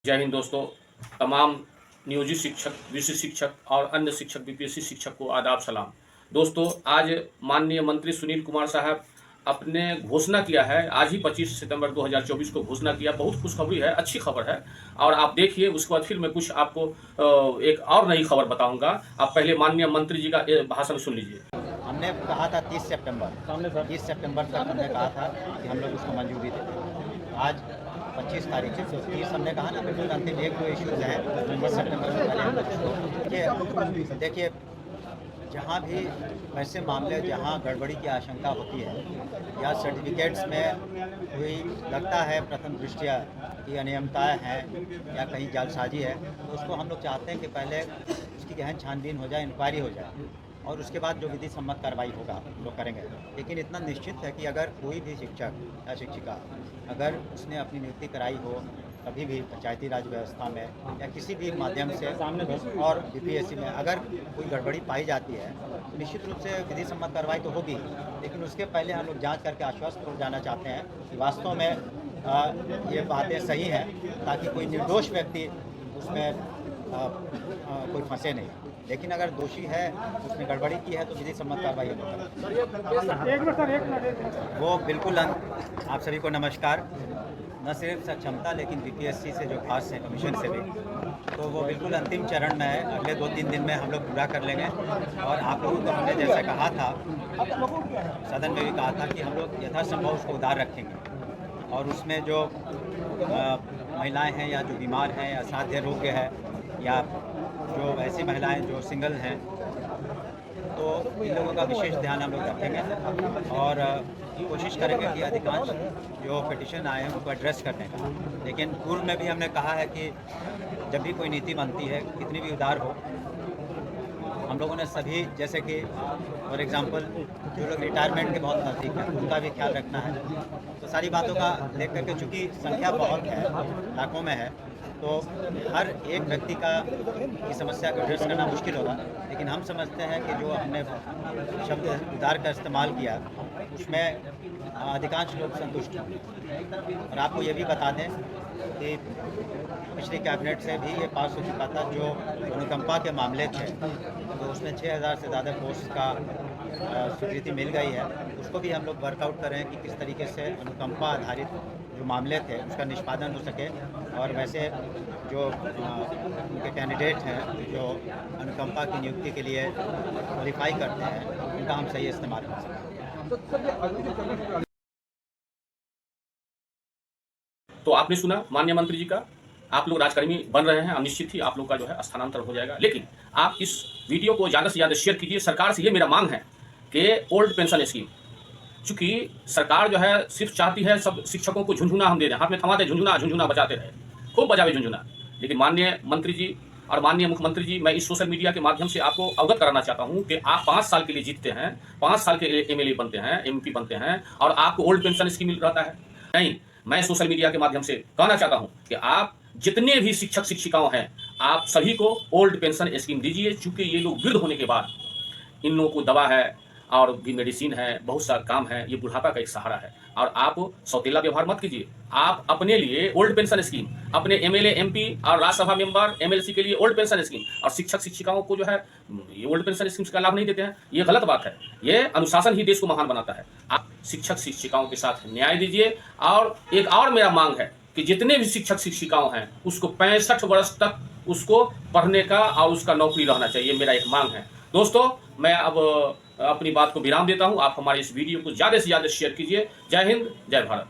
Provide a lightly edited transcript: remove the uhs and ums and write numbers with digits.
जय हिंद दोस्तों। तमाम नियोजित शिक्षक, विशिष्ट शिक्षक और अन्य शिक्षक, बीपीएससी शिक्षक को आदाब सलाम। दोस्तों, आज माननीय मंत्री सुनील कुमार साहब अपने घोषणा किया है। आज ही 25 सितंबर 2024 को घोषणा किया। बहुत खुशखबरी है, अच्छी खबर है। और आप देखिए, उसके बाद फिर मैं कुछ आपको एक और नई खबर बताऊंगा। आप पहले माननीय मंत्री जी का भाषण सुन लीजिए। हमने कहा था 30 सितंबर तक हमने कहा था कि हम लोग उसको मंजूरी देते। आज 25 तारीख है, तो 30 हमने कहा ना, बिल्कुल अंतिम एक दो इश्यूज़ हैं 20 सितंबर से पहले हम लोग उसको देखिए, जहाँ भी ऐसे मामले जहाँ गड़बड़ी की आशंका होती है या सर्टिफिकेट्स में कोई लगता है प्रथम दृष्टया कि अनियमितताएँ हैं या कहीं जालसाजी है, तो उसको हम लोग चाहते हैं कि पहले उसकी गहन छानबीन हो जाए, इंक्वायरी हो जाए और उसके बाद जो विधि सम्मत कार्रवाई होगा हम लोग करेंगे। लेकिन इतना निश्चित है कि अगर कोई भी शिक्षक या शिक्षिका अगर उसने अपनी नियुक्ति कराई हो कभी भी पंचायती राज व्यवस्था में या किसी भी माध्यम से और बीपीएससी में अगर कोई गड़बड़ी पाई जाती है, तो निश्चित रूप से विधि सम्मत कार्रवाई तो होगी, लेकिन उसके पहले हम लोग जांच करके आश्वस्त हो जाना चाहते हैं कि वास्तव में ये बातें सही हैं, ताकि कोई निर्दोष व्यक्ति उसमें कोई फंसे नहीं। लेकिन अगर दोषी है, उसने गड़बड़ी की है, तो विधि सम्मत कार्रवाई वो बिल्कुल। आप सभी को नमस्कार। न सिर्फ सक्षमता लेकिन बीपीएससी से जो खास है कमीशन से भी, तो वो बिल्कुल अंतिम चरण में है। अगले 2-3 दिन में हम लोग पूरा कर लेंगे। और आप लोगों को हमने जैसे कहा था, सदन में भी कहा था कि हम लोग यथासंभव उसको उदार रखेंगे और उसमें जो महिलाएं हैं या जो बीमार हैं, असाध्य रोग्य है या जो ऐसी महिलाएं जो सिंगल हैं, तो इन लोगों का विशेष ध्यान हम लोग रखेंगे और कोशिश करेंगे कि अधिकांश जो पिटिशन आए हैं उनको एड्रेस करने का। लेकिन पूर्व में भी हमने कहा है कि जब भी कोई नीति बनती है, कितनी भी उदार हो, हम लोगों ने सभी, जैसे कि फॉर एग्जांपल जो लोग रिटायरमेंट के बहुत नज़दीक हैं, उनका भी ख्याल रखना है। तो सारी बातों का देख करके, चूँकि संख्या बहुत है, लाखों में है, तो हर एक व्यक्ति की समस्या को एड्रेस करना मुश्किल होगा। लेकिन हम समझते हैं कि जो हमने शब्द उदार का इस्तेमाल किया, उसमें अधिकांश लोग संतुष्ट होंगे। और आपको ये भी बता दें कि पिछली कैबिनेट से भी ये पास हो चुका था, जो अनुकंपा के मामले थे, तो उसमें 6000 से ज़्यादा पोस्ट का स्वीकृति मिल गई है। उसको भी हम लोग वर्कआउट करें कि किस तरीके से अनुकंपा आधारित जो मामले थे उसका निष्पादन हो सके, और वैसे जो उनके कैंडिडेट हैं जो अनुकंपा की नियुक्ति के लिए क्वालिफाई करते हैं, उनका हम सही इस्तेमाल कर सकें। तो आपने सुना माननीय मंत्री जी का। आप लोग राजकर्मी बन रहे हैं, निश्चित ही आप लोग का जो है स्थानांतरण हो जाएगा। लेकिन आप इस वीडियो को ज़्यादा से ज़्यादा शेयर कीजिए। सरकार से ये मेरा मांग है कि ओल्ड पेंशन स्कीम, चूँकि सरकार जो है सिर्फ चाहती है सब शिक्षकों को झुंझुना हम दे दें, हाथ में थमाते झुंझुना झुंझुना बजाते रहे, खूब बजावे झुंझुना। लेकिन माननीय मंत्री जी और माननीय मुख्यमंत्री जी, मैं इस सोशल मीडिया के माध्यम से आपको अवगत कराना चाहता हूं कि आप 5 साल के लिए जीतते हैं, 5 साल के एमएलए बनते हैं, एमपी बनते हैं, और आपको ओल्ड पेंशन स्कीम मिल रहता है। नहीं, मैं सोशल मीडिया के माध्यम से कहना चाहता हूं कि आप जितने भी शिक्षक शिक्षिकाओं हैं, आप सभी को ओल्ड पेंशन स्कीम दीजिए। चूंकि ये लोग वृद्ध होने के बाद इन लोगों को दवा है और भी मेडिसिन है, बहुत सारा काम है, ये बुढ़ापा का एक सहारा है। और आप सौतेला व्यवहार मत कीजिए। आप अपने लिए ओल्ड पेंशन स्कीम, अपने एमएलए एमपी और राज्यसभा मेंबर एमएलसी के लिए ओल्ड पेंशन स्कीम, और शिक्षक शिक्षिकाओं को जो है ये ओल्ड पेंशन स्कीम का लाभ नहीं देते हैं, ये गलत बात है। ये अनुशासन ही देश को महान बनाता है। आप शिक्षक शिक्षिकाओं के साथ न्याय दीजिए। और एक और मेरा मांग है कि जितने भी शिक्षक शिक्षिकाओं हैं, उसको 65 वर्ष तक उसको पढ़ने का और उसका नौकरी रहना चाहिए, मेरा एक मांग है। दोस्तों, मैं अब अपनी बात को विराम देता हूं। आप हमारे इस वीडियो को ज़्यादा से ज़्यादा शेयर कीजिए। जय हिंद, जय भारत।